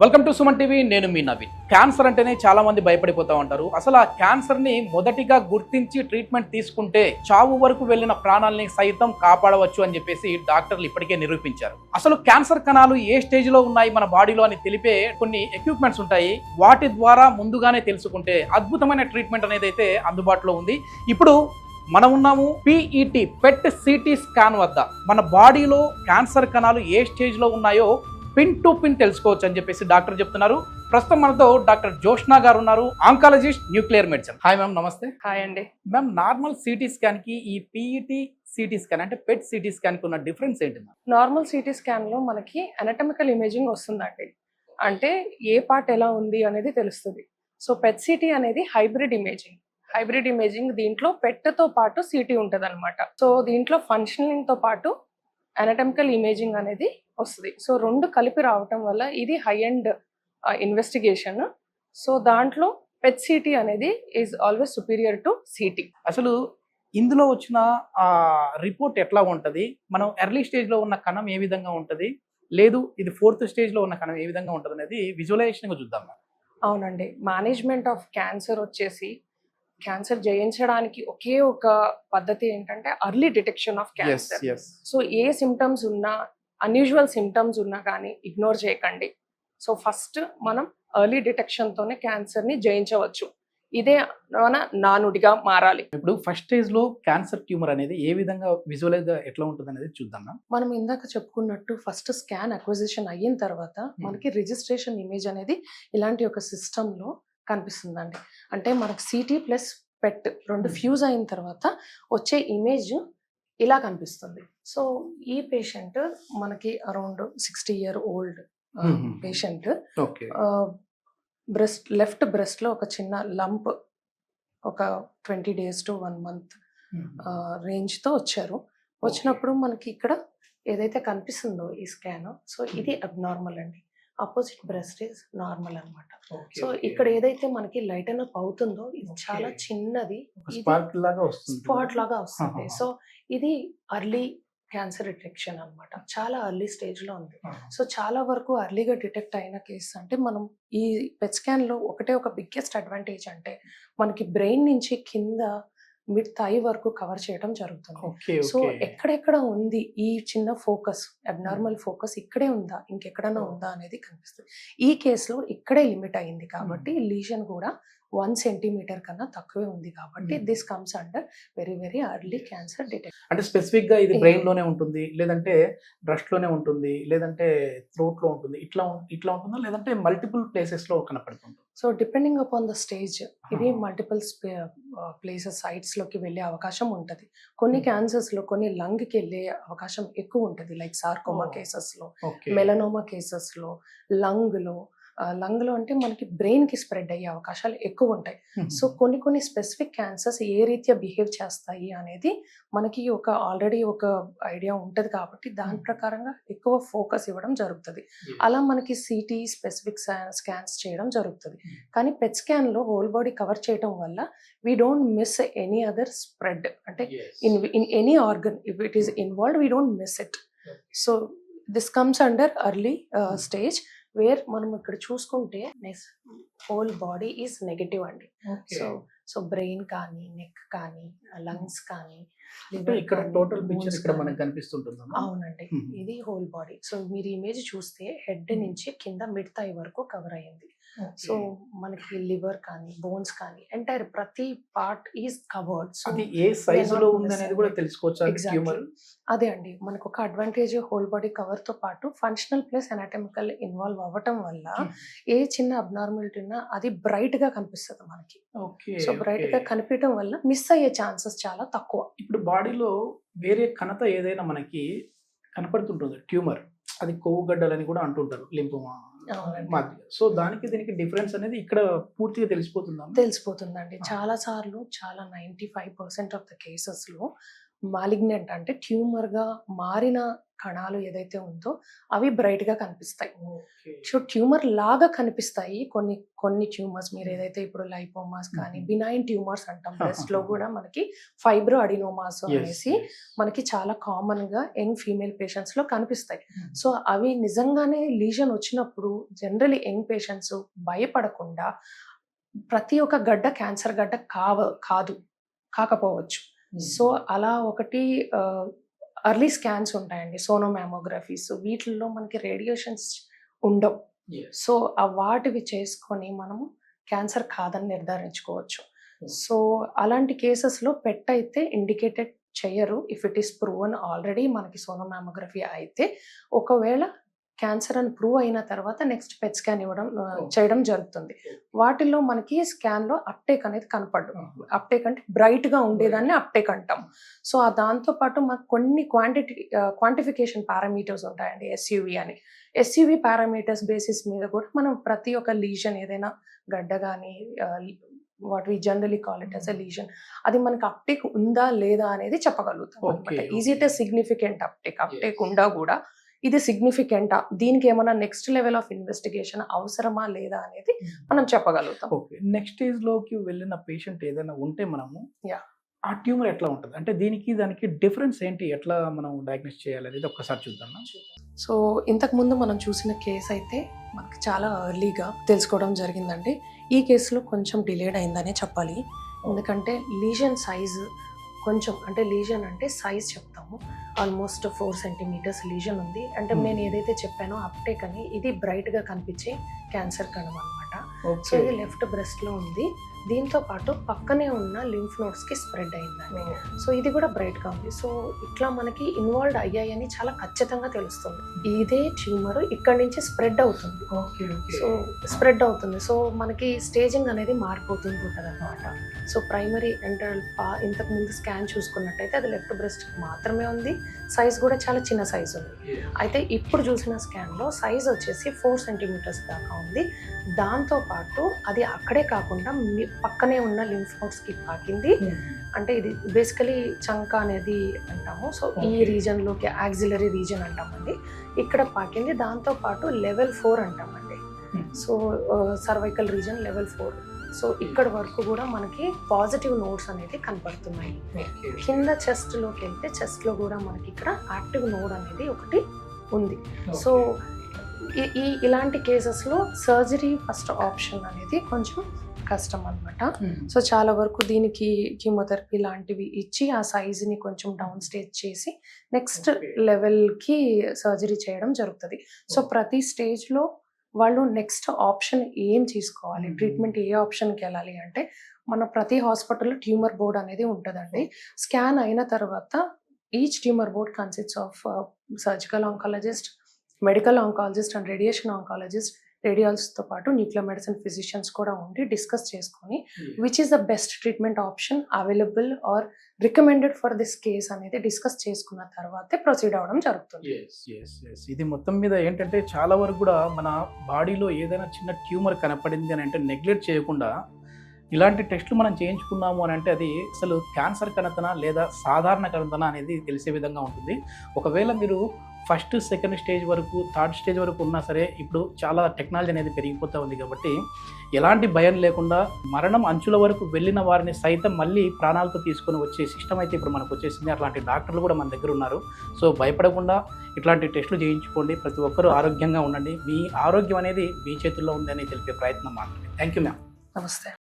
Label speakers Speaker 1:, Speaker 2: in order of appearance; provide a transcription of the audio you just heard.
Speaker 1: Welcome to Suman TV. నేను మీ Naveen. Cancer అంటేనే చాలా మంది భయపడిపోతా ఉంటారు. అసలు ఆ క్యాన్సర్ ని మొదటిగా గుర్తించి ట్రీట్మెంట్ తీసుకుంటే చావు వరకు వెళ్ళిన ప్రాణాలని సైతం కాపాడవచ్చు అని చెప్పేసి డాక్టర్లు ఇప్పటికే నిరూపించారు. అసలు క్యాన్సర్ కణాలు ఏ స్టేజ్ లో ఉన్నాయి మన బాడీలో అని తెలిపే కొన్ని ఎక్విప్మెంట్స్ ఉంటాయి. వాటి ద్వారా ముందుగానే తెలుసుకుంటే అద్భుతమైన ట్రీట్మెంట్ అనేది అయితే అందుబాటులో ఉంది. ఇప్పుడు మనం ఉన్నాము పిఈటి పెట్ సిటీ స్కాన్ వద్ద. మన బాడీలో క్యాన్సర్ కణాలు ఏ స్టేజ్ లో ఉన్నాయో పిన్ టు పిన్ తెలుసుకోవచ్చు అని చెప్పేసి డాక్టర్ చెప్తున్నారు. ప్రస్తుతం మనతో డాక్టర్ జోష్నా గారు ఉన్నారు, oncologist, nuclear medicine. Hi ma'am, నమస్తే.
Speaker 2: హాయ్ అండి.
Speaker 1: మ్యామ్, నార్మల్ సిటీ స్కాన్ కి ఈ పిఈటి సిటీ స్కాన్ అంటే పెట్ సిటీ స్కాన్ కి ఉన్న డిఫరెన్స్ ఏంటి మ్యామ్?
Speaker 2: నార్మల్ సిటీ స్కాన్ లో మనకి అనటమికల్ ఇమేజింగ్ వస్తుందండి. అంటే ఏ పార్ట్ ఎలా ఉంది అనేది తెలుస్తుంది. సో పెట్ సిటీ అనేది హైబ్రిడ్ ఇమేజింగ్ దీంట్లో పెట్ తో పాటు సిటీ ఉంటది అనమాట. సో దీంట్లో ఫంక్షనింగ్ తో పాటు అనటమికల్ ఇమేజింగ్ అనేది వస్తుంది. సో రెండు కలిపి రావటం వల్ల ఇది హై ఎండ్ ఇన్వెస్టిగేషన్. సో దాంట్లో పెట్ సిటీ అనేది is always superior to city.
Speaker 1: అసలు ఇందులో వచ్చిన రిపోర్ట్ ఎట్లా ఉంటది? మనం ఎర్లీ స్టేజ్ లో ఉన్న కణం ఏ విధంగా ఉంటది, లేదు ఇది ఫోర్త్ స్టేజ్ లో ఉన్న కణం ఏ విధంగా ఉంటది అనేది విజువలైజేషన్ గా చూద్దాం.
Speaker 2: అవునండి. మేనేజ్మెంట్ ఆఫ్ క్యాన్సర్ వచ్చేసి క్యాన్సర్ జయించడానికి ఒకే ఒక పద్ధతి ఏంటంటే early detection of cancer. So A symptoms ఉన్నా, అన్యూజువల్ సిమ్టమ్స్ ఉన్నా కానీ ఇగ్నోర్ చేయకండి. సో ఫస్ట్ మనం ఎర్లీ డిటెక్షన్ తోనే క్యాన్సర్ ని జయించవచ్చు. ఇదే మన నానుడిగా మారాలి.
Speaker 1: ఇప్పుడు ఫస్ట్ స్టేజ్ లో క్యాన్సర్ ట్యూమర్ అనేది ఏ విధంగా విజువలైజ్ గా ఎట్లా ఉంటుంది అనేది చూద్దాం.
Speaker 2: మనం ఇందాక చెప్పుకున్నట్టు ఫస్ట్ స్కాన్ అక్విజిషన్ అయిన తర్వాత మనకి రిజిస్ట్రేషన్ ఇమేజ్ అనేది ఇలాంటి ఒక సిస్టమ్ లో కనిపిస్తుందండి. అంటే మనకు సిటీ ప్లస్ పెట్ రెండు ఫ్యూజ్ అయిన తర్వాత వచ్చే ఇమేజ్ ఇలా కనిపిస్తుంది. సో ఈ పేషెంట్ మనకి around 60 year old patient. Left breast లో ఒక చిన్న లంప్ ఒక 20 days to 1 month రేంజ్ తో వచ్చారు. వచ్చినప్పుడు మనకి ఇక్కడ ఏదైతే కనిపిస్తుందో ఈ స్కాన్, సో ఇది అబ్నార్మల్ అండి. ఆపోజిట్ బ్రెస్ట్ ఇస్ నార్మల్ అనమాట. సో ఇక్కడ ఏదైతే మనకి లైటన్ అప్ అవుతుందో ఇది చాలా చిన్నది, స్పాట్ లాగా వస్తుంది. సో ఇది అర్లీ క్యాన్సర్ డిటెక్షన్ అనమాట. చాలా అర్లీ స్టేజ్ లో ఉంది. సో చాలా వరకు అర్లీగా డిటెక్ట్ అయిన కేసు అంటే మనం ఈ పెట్ స్కాన్ లో ఒక బిగ్గెస్ట్ అడ్వాంటేజ్ అంటే మనకి బ్రెయిన్ నుంచి కింద మిడ్ థై వరకు కవర్ చేయడం జరుగుతుంది. సో ఎక్కడెక్కడ ఉంది ఈ చిన్న ఫోకస్, అబ్నార్మల్ ఫోకస్ ఇక్కడే ఉందా, ఇంకెక్కడైనా ఉందా అనేది కనిపిస్తుంది. ఈ కేసులో ఇక్కడే లిమిట్ అయింది కాబట్టి లీజన్ కూడా 1 centimeter కన్నా తక్కువే ఉంది కాబట్టి this comes under very very early cancer detection.
Speaker 1: అంటే స్పెసిఫిక్ గా ఇది బ్రెయిన్ లోనే ఉంటుంది, లేదంటే బ్రెస్ట్ లోనే ఉంటుంది, లేదంటే థ్రోట్ లో ఉంటుంది, ఇట్లా ఉంటుందా, లేదంటే మల్టిపుల్ ప్లేసెస్ లో కనపడుతుంది?
Speaker 2: So depending upon the stage ఇది మల్టిపుల్ ప్లేసెస్ సైట్స్ లోకి వెళ్ళే అవకాశం ఉంటుంది. కొన్ని క్యాన్సర్స్ లో కొన్ని లంగ్ కి వెళ్ళే అవకాశం ఎక్కువ ఉంటుంది. లైక్ సార్కోమా కేసెస్ లో, మెలనోమా కేసెస్ లో, లంగ్ లో అంటే మనకి బ్రెయిన్ కి స్ప్రెడ్ అయ్యే అవకాశాలు ఎక్కువ ఉంటాయి. సో కొన్ని స్పెసిఫిక్ క్యాన్సర్స్ ఏ రీత్యా బిహేవ్ చేస్తాయి అనేది మనకి ఆల్రెడీ ఒక ఐడియా ఉంటది కాబట్టి దాని ప్రకారంగా ఎక్కువ ఫోకస్ ఇవ్వడం జరుగుతుంది. అలా మనకి సిటీ స్పెసిఫిక్ స్కాన్స్ చేయడం జరుగుతుంది. కానీ పెట్ స్కాన్ లో హోల్ బాడీ కవర్ చేయడం వల్ల we don't miss any other spread. అంటే in any organ if it is involved we don't miss it. So this comes under early stage where మనం ఇక్కడ చూసుకుంటే హోల్ బాడీ ఈజ్ నెగటివ్ అండి. So brain కానీ, neck కానీ, lungs కానీ,
Speaker 1: ఇక్కడ total picture ఇక్కడ మనకు కనిపిస్తుంటుంది.
Speaker 2: అవునండి, ఇది హోల్ బాడీ. సో మీరు ఇమేజ్ చూస్తే హెడ్ నుంచి కింద మిడ్ థై వరకు కవర్ అయ్యింది. సో మనకి లివర్ కానీ, బోన్స్ కానీ ఎంటైర్ ప్రతి part is covered. So
Speaker 1: A size లో ఉంది అనేది కూడా తెలుసుకోవచ్చు.
Speaker 2: అదే అండి మనకు ఒక అడ్వాంటేజ్ హోల్ బాడీ కవర్ తో పాటు ఫంక్షనల్ ప్లస్ అనటమికల్ ఇన్వాల్వ్ అవ్వటం వల్ల ఏ చిన్న అబ్నార్మాలిటీ ఉన్నా అది బ్రైట్ గా కనిపిస్తుంది మనకి. సో బ్రైట్ గా కనిపించడం వల్ల మిస్ అయ్యే ఛాన్సెస్ చాలా తక్కువ.
Speaker 1: ఇప్పుడు బాడీలో వేరే కణత ఏదైనా మనకి కనపడుతుంటుంది, ట్యూమర్, అది కొవ్వు గడ్డలని కూడా అంటుంటారు, లింఫోమా మాదిరిగా. సో దానికి దీనికి డిఫరెన్స్ అనేది ఇక్కడ పూర్తిగా
Speaker 2: తెలిసిపోతుందండి. చాలా సార్లు 95% ఆఫ్ ద కేసెస్ లో మాలిగ్నెంట్ అంటే ట్యూమర్ గా మారిన కణాలు ఏదైతే ఉందో అవి బ్రైట్ గా కనిపిస్తాయి. సో ట్యూమర్ లాగా కనిపిస్తాయి కొన్ని ట్యూమర్స్. మీరు ఏదైతే ఇప్పుడు లైపోమాస్ కానీ బినైన్ ట్యూమర్స్ అంటాం, బ్రెస్ట్ లో కూడా మనకి ఫైబ్రో అడినోమాస్ అనేసి మనకి చాలా కామన్ గా యంగ్ ఫీమేల్ పేషెంట్స్ లో కనిపిస్తాయి. సో అవి నిజంగానే లీజన్ వచ్చినప్పుడు జనరలీ యంగ్ పేషెంట్స్ భయపడకుండా, ప్రతి ఒక్క గడ్డ క్యాన్సర్ గడ్డ కాకపోవచ్చు. సో అలా ఒకటి ఎర్లీ స్కాన్స్ ఉంటాయండి, సోనోమామోగ్రఫీస్. వీటిల్లో మనకి రేడియేషన్స్ ఉండవు. సో వాటివి చేసుకొని మనము క్యాన్సర్ కాదని నిర్ధారించుకోవచ్చు. సో అలాంటి కేసెస్లో పెట్ అయితే ఇండికేటెడ్ చేయరు if it is proven already మనకి సోనోమామోగ్రఫీ అయితే. ఒకవేళ క్యాన్సర్ అని ప్రూవ్ అయిన తర్వాత నెక్స్ట్ పెట్ స్కాన్ చేయడం జరుగుతుంది. వాటిల్లో మనకి స్కాన్ లో అప్టేక్ అనేది కనపడదు. అప్టేక్ అంటే బ్రైట్ గా ఉండేదాన్ని అప్టేక్ అంటాం. సో దాంతో పాటు మనకు కొన్ని క్వాంటిఫికేషన్ పారామీటర్స్ ఉంటాయండి, ఎస్యూవి అని. ఎస్యూవి పారామీటర్స్ బేసిస్ మీద కూడా మనం ప్రతి ఒక్క లీజన్, ఏదైనా గడ్డ కానీ what we generally call it as a lesion, అది మనకి అప్టేక్ ఉందా లేదా అనేది చెప్పగలుగుతాం అనమాట. Is it a significant uptake ఉండా కూడా ఇది సిగ్నిఫికెంటా, దీనికి ఏమైనా నెక్స్ట్ లెవెల్ ఆఫ్ ఇన్వెస్టిగేషన్ అవసరమా లేదా అనేది మనం చెప్పగలుగుతాం.
Speaker 1: ఓకే, నెక్స్ట్ స్టేజ్ లోకి వెళ్ళిన పేషెంట్ ఏదైనా ఉంటే మనము ఆ ట్యూమర్ ఎట్లా ఉంటుంది అంటే దానికి డిఫరెన్స్ ఏంటి, ఎట్లా మనం డయాగ్నోస్ చేయాలి అనేది ఒక్కసారి చూద్దాం.
Speaker 2: సో ఇంతకు ముందు మనం చూసిన కేసు అయితే మనకి చాలా ఎర్లీగా తెలుసుకోవడం జరిగిందండి. ఈ కేసులో కొంచెం డిలేడ్ అయిందనే చెప్పాలి. ఎందుకంటే లీజన్ సైజ్ కొంచెం, అంటే లీజన్ అంటే సైజ్ చెప్తాము, ఆల్మోస్ట్ 4 సెంటీమీటర్స్ లీజన్ ఉంది. అంటే నేను ఏదైతే చెప్పానో అప్టేక్ అని, ఇది బ్రైట్ గా కనిపించే క్యాన్సర్ కణం అనమాట. సో ఇది లెఫ్ట్ బ్రెస్ట్ లో ఉంది. దీంతో పాటు పక్కనే ఉన్న లింఫ్ నోడ్స్ కి స్ప్రెడ్ అయిందండి. సో ఇది కూడా బ్రైట్ గా ఉంది. సో ఇట్లా మనకి ఇన్వాల్వ్ అయ్యాయని చాలా ఖచ్చితంగా తెలుస్తుంది. ఇదే ట్యూమర్ ఇక్కడి నుంచి స్ప్రెడ్ అవుతుంది. సో స్ప్రెడ్ అవుతుంది. సో మనకి స్టేజింగ్ అనేది మారిపోతుంది ఉంటుంది అనమాట. సో ప్రైమరీ అంటే ఇంతకు ముందు స్కాన్ చూసుకున్నట్టయితే అది లెఫ్ట్ బ్రెస్ట్ మాత్రమే ఉంది. సైజ్ కూడా చాలా చిన్న సైజ్ ఉంది. అయితే ఇప్పుడు చూసిన స్కాన్లో సైజ్ వచ్చేసి 4 సెంటీమీటర్స్ దాకా ఉంది. దాంతో పాటు అది అక్కడే కాకుండా పక్కనే ఉన్న లింఫ్ నోడ్స్కి పాకింది. అంటే ఇది బేసికలీ చంక అనేది అంటాము. సో ఈ రీజన్లోకి యాక్సిలరీ రీజన్ అంటామండి, ఇక్కడ పాకింది. దాంతో పాటు లెవెల్ 4 అంటామండి. So cervical reason level 4. So ఇక్కడ వరకు కూడా మనకి పాజిటివ్ నోడ్స్ అనేది కనపడుతున్నాయి. కింద చెస్ట్లోకి వెళ్తే చెస్ట్లో కూడా మనకి ఇక్కడ యాక్టివ్ నోడ్ అనేది ఒకటి ఉంది. సో ఇలాంటి కేసెస్లో సర్జరీ ఫస్ట్ ఆప్షన్ అనేది కొంచెం కష్టం అనమాట. సో చాలా వరకు దీనికి కీమోథెరపీ లాంటివి ఇచ్చి ఆ సైజుని కొంచెం డౌన్ స్టేజ్ చేసి నెక్స్ట్ లెవెల్కి సర్జరీ చేయడం జరుగుతుంది. సో ప్రతి స్టేజ్లో వాళ్ళు నెక్స్ట్ ఆప్షన్ ఏం తీసుకోవాలి, ట్రీట్మెంట్ ఏ ఆప్షన్కి వెళ్ళాలి అంటే, మన ప్రతి హాస్పిటల్లో ట్యూమర్ బోర్డ్ అనేది ఉంటుందండి. స్కాన్ అయిన తర్వాత each tumour board consists of surgical oncologist, medical oncologist and radiation oncologist, రేడియాలజిస్ట్తో పాటు న్యూక్లియర్ మెడిసిన్ ఫిజిషియన్స్ కూడా ఉండి డిస్కస్ చేసుకొని which is the best treatment option available or recommended for this case అనేది డిస్కస్ చేసుకున్న తర్వాతే ప్రొసీడ్ అవ్వడం జరుగుతుంది.
Speaker 1: ఇది మొత్తం మీద ఏంటంటే చాలా వరకు కూడా మన బాడీలో ఏదైనా చిన్న ట్యూమర్ కనపడింది అని అంటే నెగ్లెక్ట్ చేయకుండా ఇలాంటి టెస్టులు మనం చేయించుకున్నాము అని అంటే అది అసలు క్యాన్సర్ కణతనా లేదా సాధారణ కణతనా అనేది తెలిసే విధంగా ఉంటుంది. ఒకవేళ మీరు ఫస్ట్ సెకండ్ స్టేజ్ వరకు థర్డ్ స్టేజ్ వరకు ఉన్నా సరే ఇప్పుడు చాలా టెక్నాలజీ అనేది పెరిగిపోతూ ఉంది కాబట్టి ఎలాంటి భయం లేకుండా మరణం అంచుల వరకు వెళ్ళిన వారిని సైతం మళ్ళీ ప్రాణాలతో తీసుకొని వచ్చే సిస్టమ్ అయితే ఇప్పుడు మనకు వచ్చేసింది. అట్లాంటి డాక్టర్లు కూడా మన దగ్గర ఉన్నారు. సో భయపడకుండా ఇట్లాంటి టెస్టులు చేయించుకోండి. ప్రతి ఒక్కరూ ఆరోగ్యంగా ఉండండి. మీ ఆరోగ్యం అనేది మీ చేతుల్లో ఉందని తెలిపే ప్రయత్నం మాత్రమే. Thank you ma'am.
Speaker 2: నమస్తే.